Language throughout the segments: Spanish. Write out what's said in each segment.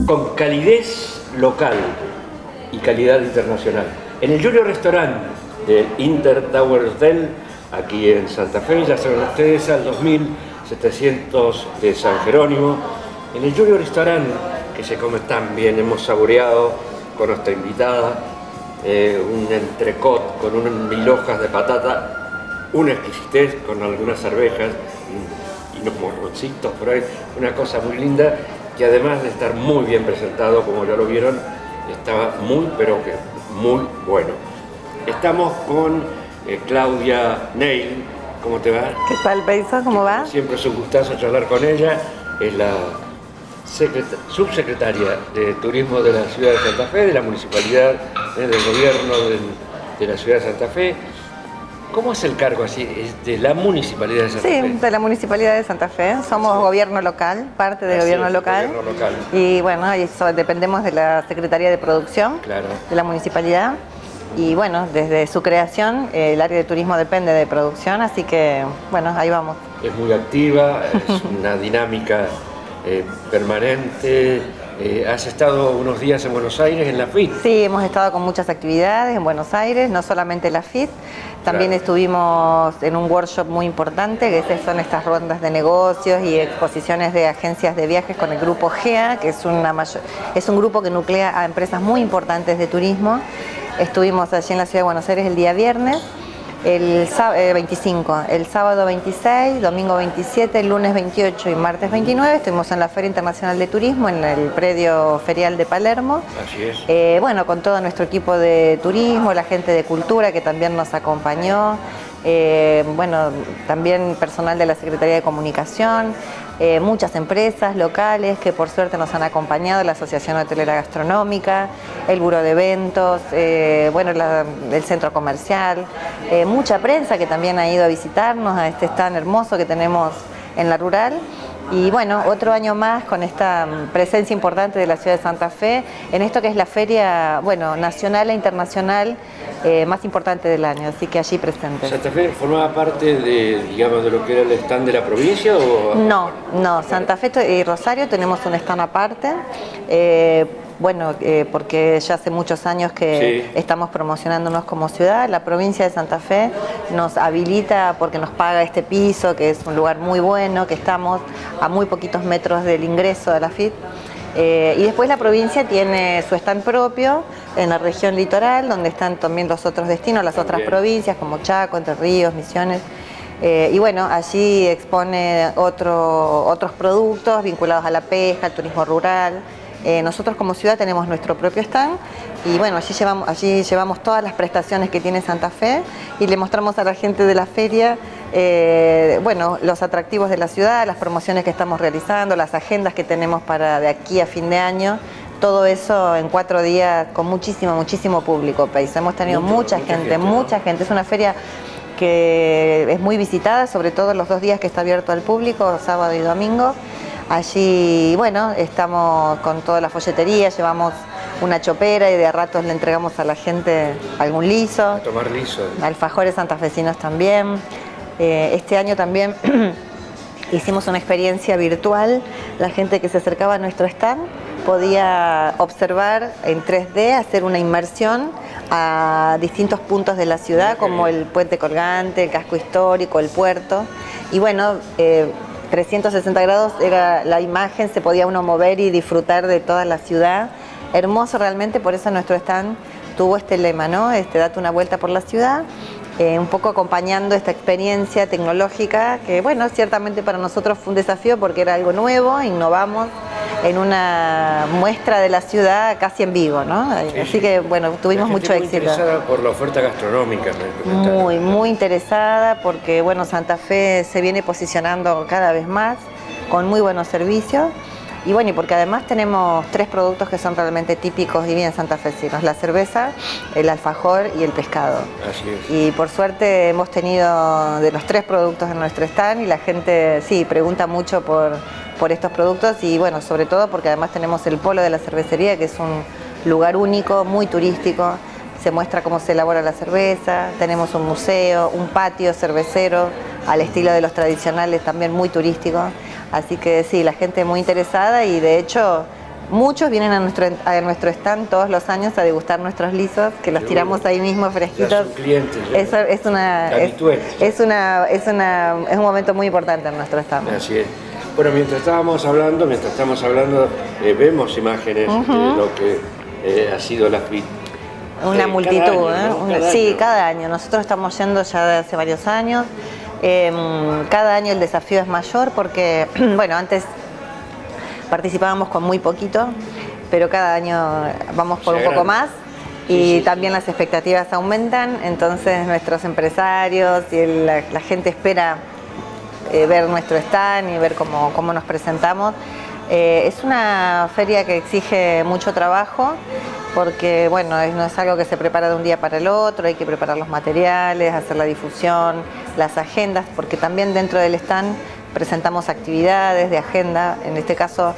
Con calidez local y calidad internacional. En el Junior Restaurant del Inter Tower Hotel, aquí en Santa Fe, ya saben ustedes, al 2700 de San Jerónimo. En el Junior Restaurant, que se come tan bien, hemos saboreado con nuestra invitada un entrecot con mil hojas de patata, una exquisitez con algunas arvejas y unos morroncitos por ahí, una cosa muy linda, que además de estar muy bien presentado, como ya lo vieron, estaba muy, pero que muy bueno. Estamos con Claudia Neil. ¿Cómo te va? ¿Qué tal, Peiso? ¿Cómo va? Siempre es un gustazo charlar con ella. Es la subsecretaria de Turismo de la Ciudad de Santa Fe, de la Municipalidad, del Gobierno de la Ciudad de Santa Fe. ¿Cómo es el cargo así? ¿Es de la Municipalidad de Santa Fe? Sí, de la Municipalidad de Santa Fe. Somos gobierno local, parte del gobierno local. Y bueno, dependemos de la Secretaría de Producción de la Municipalidad. Y bueno, desde su creación, el área de turismo depende de producción, así que bueno, ahí vamos. Es muy activa, es una dinámica permanente. ¿Has estado unos días en Buenos Aires, en la FIT? Sí, hemos estado con muchas actividades en Buenos Aires, no solamente la FIT, también estuvimos en un workshop muy importante, que son estas rondas de negocios y exposiciones de agencias de viajes con el grupo GEA, que es un grupo que nuclea a empresas muy importantes de turismo. Estuvimos allí en la Ciudad de Buenos Aires el día viernes, el 25, el sábado 26, domingo 27, el lunes 28 y martes 29 estuvimos en la Feria Internacional de Turismo en el predio ferial de Palermo. Así es. Bueno, con todo nuestro equipo de turismo, la gente de cultura que también nos acompañó, bueno, también personal de la Secretaría de Comunicación, muchas empresas locales que por suerte nos han acompañado, la Asociación Hotelera Gastronómica, el Buró de Eventos, bueno, el Centro Comercial, mucha prensa que también ha ido a visitarnos a este stand hermoso que tenemos en la rural. Y bueno, otro año más con esta presencia importante de la ciudad de Santa Fe en esto que es la feria, bueno, nacional e internacional más importante del año, así que allí presente. ¿Santa Fe formaba parte de, digamos, de lo que era el stand de la provincia o...? No, Santa Fe y Rosario tenemos un stand aparte. Bueno, porque ya hace muchos años que estamos promocionándonos como ciudad. La provincia de Santa Fe nos habilita porque nos paga este piso, que es un lugar muy bueno, que estamos a muy poquitos metros del ingreso de la FIT. Y después la provincia tiene su stand propio en la región litoral, donde están también los otros destinos, las otras provincias como Chaco, Entre Ríos, Misiones. Y bueno, allí expone otros productos vinculados a la pesca, al turismo rural. Nosotros como ciudad tenemos nuestro propio stand y bueno, allí llevamos todas las prestaciones que tiene Santa Fe y le mostramos a la gente de la feria bueno, los atractivos de la ciudad, las promociones que estamos realizando, las agendas que tenemos para de aquí a fin de año. Todo eso en 4 días con muchísimo público, Peiso. Hemos tenido mucha gente, mucha gente. Es una feria que es muy visitada, sobre todo los 2 días que está abierto al público, sábado y domingo. Allí, bueno, estamos con toda la folletería, llevamos una chopera y de a ratos le entregamos a la gente algún liso. A tomar liso. Alfajores santafesinos también. Este año también hicimos una experiencia virtual. La gente que se acercaba a nuestro stand podía observar en 3D, hacer una inmersión a distintos puntos de la ciudad, como el puente colgante, el casco histórico, el puerto. Y bueno, 360 grados era la imagen, se podía uno mover y disfrutar de toda la ciudad. Hermoso realmente, por eso nuestro stand tuvo este lema, ¿no? Date una vuelta por la ciudad. un poco acompañando esta experiencia tecnológica que, bueno, ciertamente para nosotros fue un desafío porque era algo nuevo, innovamos en una muestra de la ciudad casi en vivo, ¿no? Sí, así que, bueno, tuvimos mucho éxito. Muy interesada por la oferta gastronómica, me comentaron. Muy interesada porque, bueno, Santa Fe se viene posicionando cada vez más con muy buenos servicios. Y bueno, y porque además tenemos 3 productos que son realmente típicos y bien santafesinos: la cerveza, el alfajor y el pescado. Así es. Y por suerte hemos tenido de los 3 productos en nuestro stand y la gente sí pregunta mucho por estos productos y bueno, sobre todo porque además tenemos el polo de la cervecería, que es un lugar único, muy turístico. Se muestra cómo se elabora la cerveza, tenemos un museo, un patio cervecero al estilo de los tradicionales, también muy turístico. Así que sí, la gente muy interesada y de hecho muchos vienen a nuestro stand todos los años a degustar nuestros lisos, que los tiramos ahí mismo fresquitos. Ya son clientes. Es un momento muy importante en nuestro stand. Así es. Bueno, mientras estamos hablando, vemos imágenes de lo que ha sido la FIT. Una multitud, cada año, ¿no? Sí, cada año. Nosotros estamos yendo ya de hace varios años. Cada año el desafío es mayor porque, bueno, antes participábamos con muy poquito, pero cada año vamos por un poco más y también las expectativas aumentan, entonces nuestros empresarios y la gente espera ver nuestro stand y ver cómo nos presentamos. Es una feria que exige mucho trabajo porque, bueno, no es algo que se prepara de un día para el otro, hay que preparar los materiales, hacer la difusión, las agendas, porque también dentro del stand presentamos actividades de agenda. En este caso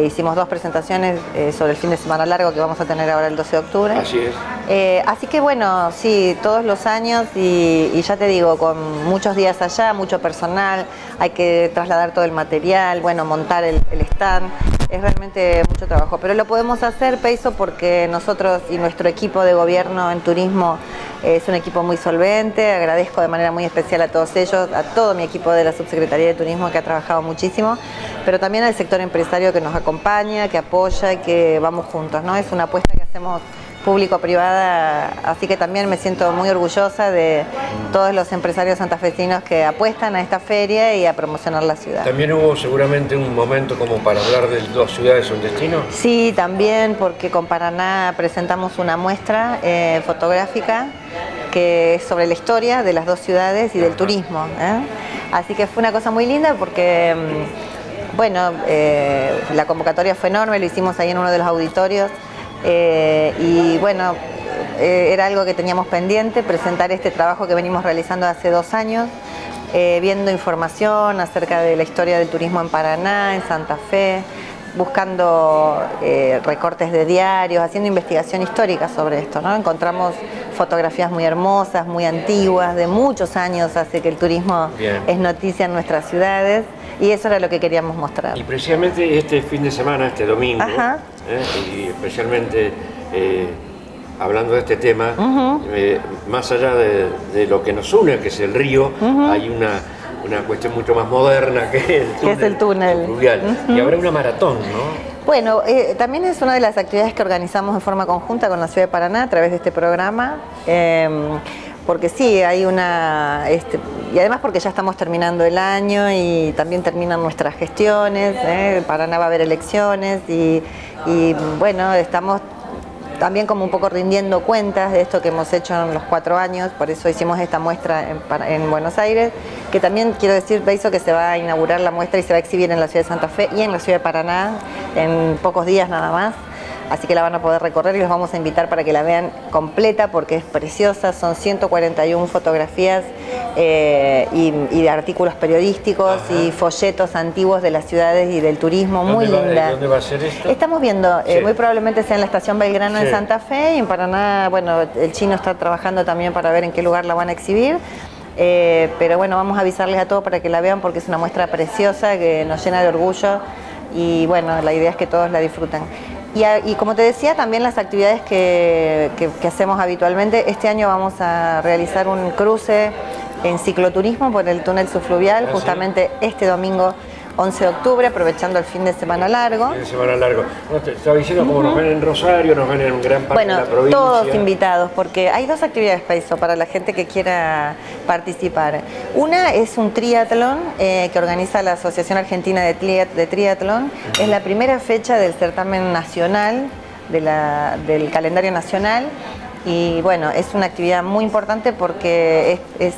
hicimos 2 presentaciones sobre el fin de semana largo que vamos a tener ahora el 12 de octubre. Así es. Así que bueno, sí, todos los años y ya te digo, con muchos días allá, mucho personal, hay que trasladar todo el material, bueno, montar el stand, es realmente mucho trabajo, pero lo podemos hacer, Peiso, porque nosotros y nuestro equipo de gobierno en turismo es un equipo muy solvente. Agradezco de manera muy especial a todos ellos, a todo mi equipo de la Subsecretaría de Turismo que ha trabajado muchísimo, pero también al sector empresario que nos acompaña, que apoya y que vamos juntos, ¿no? Es una apuesta que hacemos público-privada, así que también me siento muy orgullosa de todos los empresarios santafesinos que apuestan a esta feria y a promocionar la ciudad. ¿También hubo seguramente un momento como para hablar de 2 ciudades un destino? Sí, también, porque con Paraná presentamos una muestra fotográfica que es sobre la historia de las 2 ciudades y del turismo, Así que fue una cosa muy linda porque, bueno, la convocatoria fue enorme, lo hicimos ahí en uno de los auditorios. Y bueno, era algo que teníamos pendiente, presentar este trabajo que venimos realizando hace 2 años, viendo información acerca de la historia del turismo en Paraná, en Santa Fe, buscando recortes de diarios, haciendo investigación histórica sobre esto, ¿no? Encontramos fotografías muy hermosas, muy antiguas, de muchos años hace que el turismo es noticia en nuestras ciudades. Y eso era lo que queríamos mostrar. Y precisamente este fin de semana, este domingo, y especialmente hablando de este tema, más allá de lo que nos une, que es el río, hay una cuestión mucho más moderna que el túnel fluvial. Y habrá una maratón, ¿no? Bueno, también es una de las actividades que organizamos en forma conjunta con la Ciudad de Paraná a través de este programa. Porque sí, hay y además porque ya estamos terminando el año y también terminan nuestras gestiones, en Paraná va a haber elecciones y bueno, estamos también como un poco rindiendo cuentas de esto que hemos hecho en los 4 años, por eso hicimos esta muestra en Buenos Aires, que también quiero decir, Peiso, que se va a inaugurar la muestra y se va a exhibir en la ciudad de Santa Fe y en la ciudad de Paraná en pocos días nada más. Así que la van a poder recorrer y los vamos a invitar para que la vean completa porque es preciosa. Son 141 fotografías y de artículos periodísticos y folletos antiguos de las ciudades y del turismo, muy linda. ¿Dónde va a ser esto? Estamos viendo, muy probablemente sea en la estación Belgrano en Santa Fe y en Paraná, bueno, el chino está trabajando también para ver en qué lugar la van a exhibir. Pero bueno, vamos a avisarles a todos para que la vean porque es una muestra preciosa que nos llena de orgullo y bueno, la idea es que todos la disfruten. Y como te decía, también las actividades que hacemos habitualmente. Este año vamos a realizar un cruce en cicloturismo por el túnel subfluvial, justamente este domingo 11 de octubre, aprovechando el fin de semana largo. Fin de semana largo. No, te estaba diciendo como nos ven en Rosario, nos ven en gran parte de la provincia. Todos invitados, porque hay dos actividades para eso, para la gente que quiera participar. Una es un triatlón que organiza la Asociación Argentina de Triatlón. Es la primera fecha del certamen nacional, del calendario nacional. Y bueno, es una actividad muy importante porque es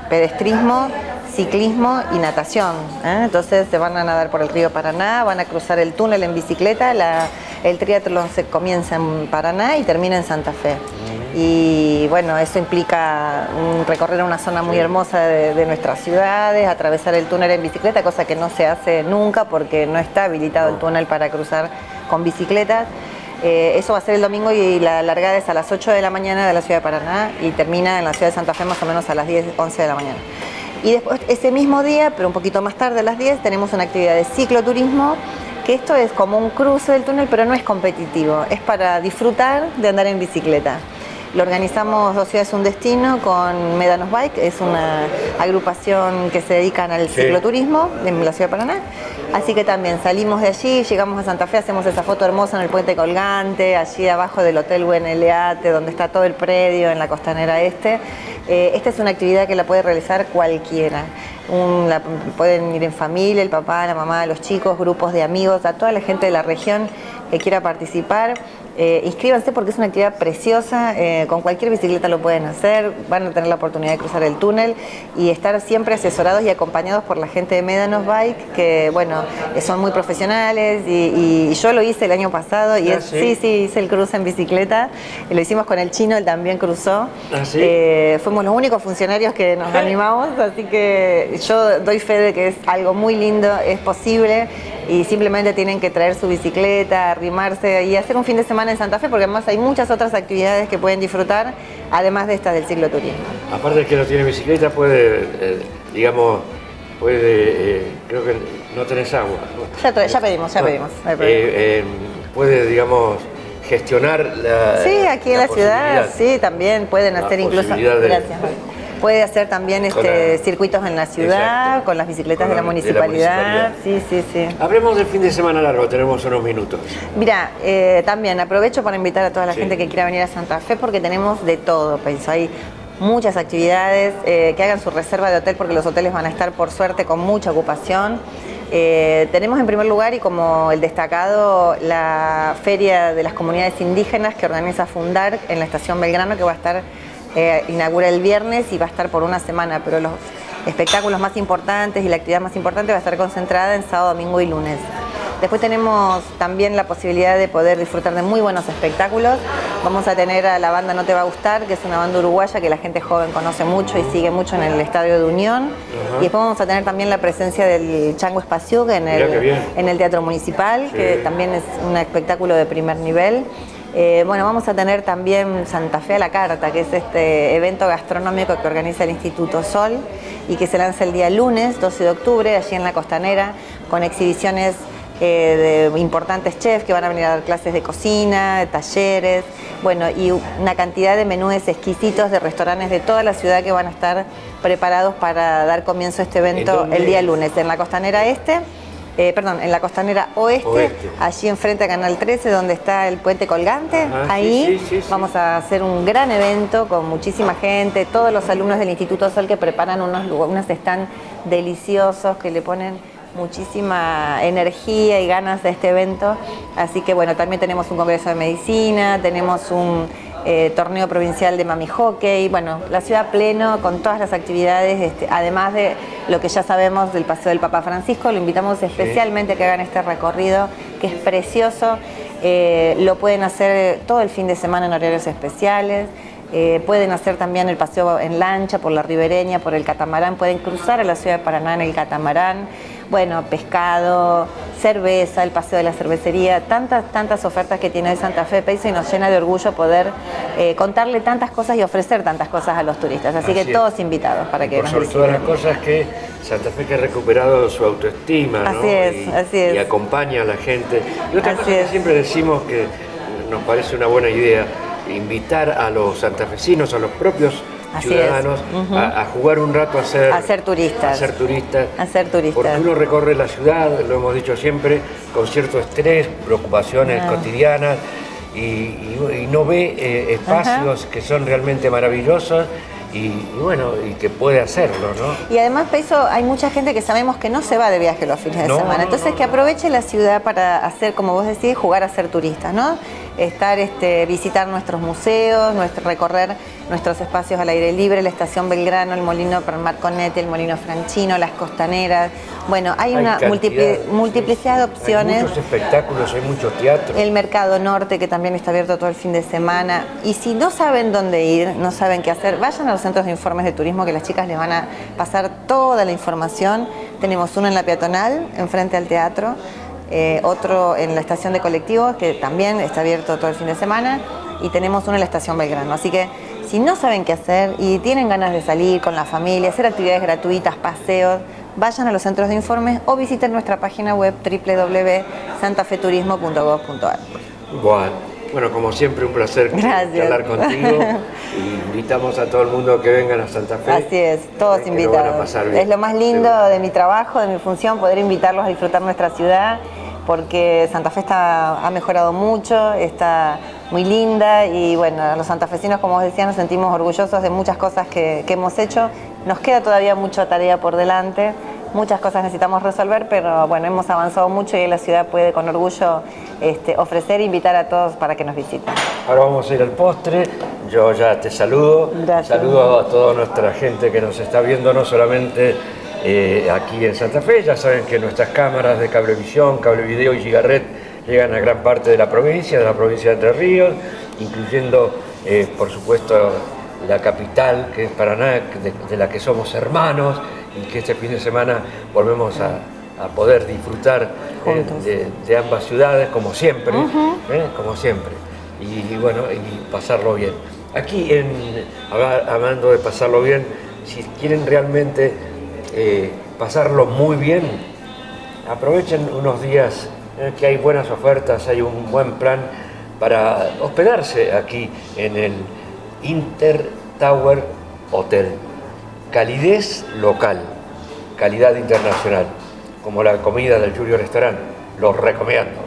pedestrismo, ciclismo y natación. Entonces se van a nadar por el río Paraná, van a cruzar el túnel en bicicleta. El triatlón se comienza en Paraná y termina en Santa Fe. Y bueno, eso implica recorrer una zona muy hermosa de nuestras ciudades, atravesar el túnel en bicicleta, cosa que no se hace nunca porque no está habilitado el túnel para cruzar con bicicletas. Eso va a ser el domingo y la largada es a las 8 de la mañana de la ciudad de Paraná y termina en la ciudad de Santa Fe más o menos a las 10, 11 de la mañana. Y después, ese mismo día, pero un poquito más tarde, a las 10, tenemos una actividad de cicloturismo, que esto es como un cruce del túnel, pero no es competitivo, es para disfrutar de andar en bicicleta. Lo organizamos Dos Ciudades Un Destino con Médanos Bike, es una agrupación que se dedican al cicloturismo en la ciudad de Paraná. Así que también salimos de allí, llegamos a Santa Fe, hacemos esa foto hermosa en el puente colgante, allí abajo del Hotel Buen Eleate, donde está todo el predio en la Costanera Este. Esta es una actividad que la puede realizar cualquiera. Pueden ir en familia, el papá, la mamá, los chicos, grupos de amigos, a toda la gente de la región que quiera participar. Inscríbanse porque es una actividad preciosa, con cualquier bicicleta lo pueden hacer, van a tener la oportunidad de cruzar el túnel y estar siempre asesorados y acompañados por la gente de Médanos Bike, que bueno, son muy profesionales y yo lo hice el año pasado y sí, hice el cruce en bicicleta, lo hicimos con el chino, él también cruzó. Fuimos los únicos funcionarios que nos animamos, así que yo doy fe de que es algo muy lindo, es posible. Y simplemente tienen que traer su bicicleta, arrimarse y hacer un fin de semana en Santa Fe, porque además hay muchas otras actividades que pueden disfrutar, además de estas del cicloturismo. Aparte de que no tiene bicicleta, puede, creo que no tenés agua, ¿no? Ya pedimos. Puede, digamos, gestionar la Sí, aquí en la ciudad, sí, también pueden hacer incluso... Gracias. Puede hacer también circuitos en la ciudad, con las bicicletas de la municipalidad. Sí. Hablemos del fin de semana largo, tenemos unos minutos. Mira, también aprovecho para invitar a toda la gente que quiera venir a Santa Fe porque tenemos de todo, pienso. Hay muchas actividades, que hagan su reserva de hotel porque los hoteles van a estar por suerte con mucha ocupación. Tenemos en primer lugar y como el destacado la Feria de las Comunidades Indígenas que organiza Fundar en la Estación Belgrano, que va a estar... inaugura el viernes y va a estar por una semana, pero los espectáculos más importantes y la actividad más importante va a estar concentrada en sábado, domingo y lunes. Después tenemos también la posibilidad de poder disfrutar de muy buenos espectáculos. Vamos a tener a la banda No Te Va a Gustar, que es una banda uruguaya que la gente joven conoce mucho y sigue mucho en el Estadio de Unión. Y después vamos a tener también la presencia del Chango Espaciuc en el Teatro Municipal, que también es un espectáculo de primer nivel. Vamos a tener también Santa Fe a la carta, que es este evento gastronómico que organiza el Instituto Sol y que se lanza el día lunes, 12 de octubre, allí en la Costanera, con exhibiciones de importantes chefs que van a venir a dar clases de cocina, de talleres, y una cantidad de menúes exquisitos de restaurantes de toda la ciudad que van a estar preparados para dar comienzo a este evento el día lunes, en la Costanera Este. En la Costanera Oeste, allí enfrente a Canal 13, donde está el puente colgante. Ahí vamos a hacer un gran evento con muchísima gente, todos los alumnos del Instituto Sol que preparan unos stands deliciosos que le ponen muchísima energía y ganas de este evento. Así que también tenemos un congreso de medicina, tenemos un torneo provincial de mami hockey, la ciudad pleno con todas las actividades, además de lo que ya sabemos del Paseo del Papa Francisco. Lo invitamos especialmente a que hagan este recorrido que es precioso. Lo pueden hacer todo el fin de semana en horarios especiales. Pueden hacer también el paseo en lancha por la ribereña, por el catamarán, pueden cruzar a la ciudad de Paraná en el catamarán, pescado, cerveza, el paseo de la cervecería, tantas ofertas que tiene Santa Fe Peiso, y nos llena de orgullo poder contarle tantas cosas y ofrecer tantas cosas a los turistas, así que todos invitados para que nos visiten. Por sobre todas las cosas que Santa Fe que ha recuperado su autoestima, ¿no? Así es. Y acompaña a la gente. Y otra cosa que siempre decimos que nos parece una buena idea, invitar a los santafesinos, a los propios ciudadanos a jugar un rato a ser turistas. A ser turistas. A ser turistas. Porque uno recorre la ciudad, lo hemos dicho siempre, con cierto estrés, preocupaciones cotidianas y no ve espacios que son realmente maravillosos. Y bueno, y que puede hacerlo, ¿no? Y además, Peiso, hay mucha gente que sabemos que no se va de viaje los fines de semana. Entonces, que aproveche la ciudad para hacer, como vos decís, jugar a ser turistas, ¿no? Visitar nuestros museos, recorrer nuestros espacios al aire libre, la Estación Belgrano, el Molino Marconetti, el Molino Franchino, las Costaneras. Bueno, hay una multiplicidad de opciones. Hay muchos espectáculos, hay mucho teatro. El Mercado Norte, que también está abierto todo el fin de semana. Y si no saben dónde ir, no saben qué hacer, vayan a los centros de informes de turismo, que las chicas les van a pasar toda la información. Tenemos uno en la peatonal, enfrente al teatro, otro en la estación de colectivos, que también está abierto todo el fin de semana, y tenemos uno en la estación Belgrano. Así que si no saben qué hacer y tienen ganas de salir con la familia, hacer actividades gratuitas, paseos, vayan a los centros de informes o visiten nuestra página web www.santafeturismo.gov.ar. Bueno, como siempre, un placer charlar contigo. Y invitamos a todo el mundo que vengan a Santa Fe. Así es, todos invitados. Es lo más lindo de mi trabajo, de mi función, poder invitarlos a disfrutar nuestra ciudad, porque Santa Fe ha mejorado mucho, está muy linda y bueno, los santafesinos, como vos decías, nos sentimos orgullosos de muchas cosas que hemos hecho. Nos queda todavía mucha tarea por delante, muchas cosas necesitamos resolver, pero bueno, hemos avanzado mucho y la ciudad puede con orgullo ofrecer e invitar a todos para que nos visiten. Ahora vamos a ir al postre, yo ya te saludo. Gracias. Saludo a toda nuestra gente que nos está viendo, no solamente aquí en Santa Fe. Ya saben que nuestras cámaras de cablevisión, cablevideo y gigaret llegan a gran parte de la provincia de Entre Ríos, incluyendo, por supuesto, la capital, que es Paraná, de la que somos hermanos, y que este fin de semana volvemos a poder disfrutar de ambas ciudades, como siempre, como siempre, y bueno, y pasarlo bien. Aquí, hablando de pasarlo bien, si quieren realmente pasarlo muy bien, aprovechen unos días que hay buenas ofertas, hay un buen plan para hospedarse aquí en el Intertower Hotel. Calidez local, calidad internacional, como la comida del Julio Restaurant. Los recomiendo.